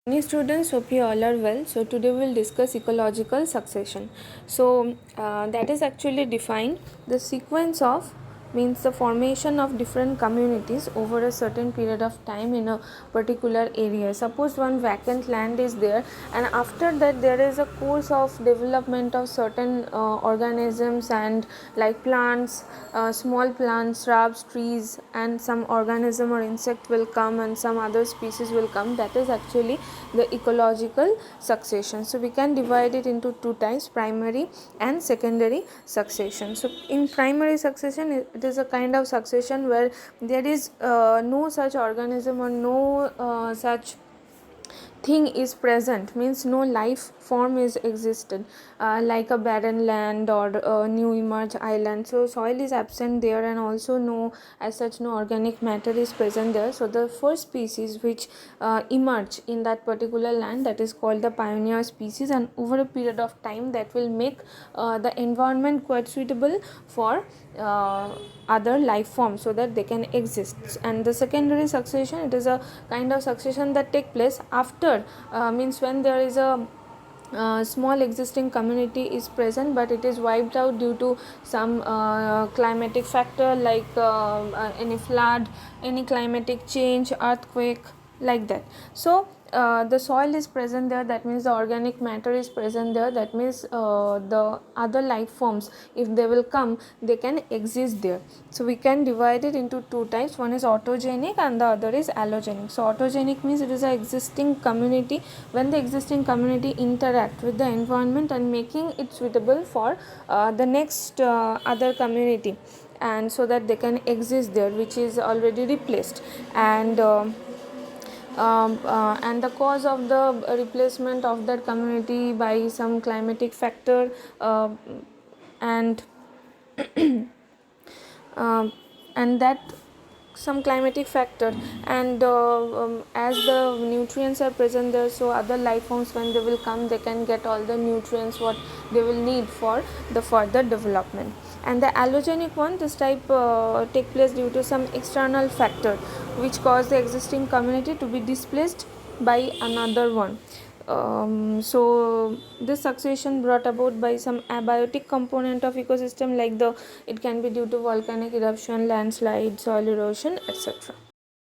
Many students, hope you all are well. So today we will discuss ecological succession. That is actually defined the sequence of means the formation of different communities over a certain period of time in a particular area. Suppose one vacant land is there, and after that there is a course of development of certain organisms and like plants, small plants, shrubs, trees, and some organism or insect will come and some other species will come. That is actually the ecological succession. So we can divide it into two types, primary and secondary succession. So in primary succession, it is a kind of succession where there is no such organism or no such thing is present, means no life form is existed, like a barren land or a new emerged island. So soil is absent there, and also no as such no organic matter is present there. So the first species which emerge in that particular land, that is called the pioneer species, and over a period of time that will make the environment quite suitable for other life forms so that they can exist. And the secondary succession, it is a kind of succession that take place after, means when there is a small existing community is present, but it is wiped out due to some climatic factor, like any flood, any climatic change, earthquake, like that. So the soil is present there, that means the organic matter is present there, that means the other life forms, if they will come, they can exist there. So we can divide it into two types, one is autogenic and the other is allogenic. So autogenic means it is an existing community, when the existing community interact with the environment and making it suitable for the next other community, and so that they can exist there, which is already replaced. And the cause of the replacement of that community by some climatic factor, and and that some climatic factor, and as the nutrients are present there, so other life forms, when they will come, they can get all the nutrients what they will need for the further development. And the allogenic one, this type take place due to some external factor which cause the existing community to be displaced by another one. So this succession brought about by some abiotic component of ecosystem, like the it can be due to volcanic eruption, landslide, soil erosion, etc.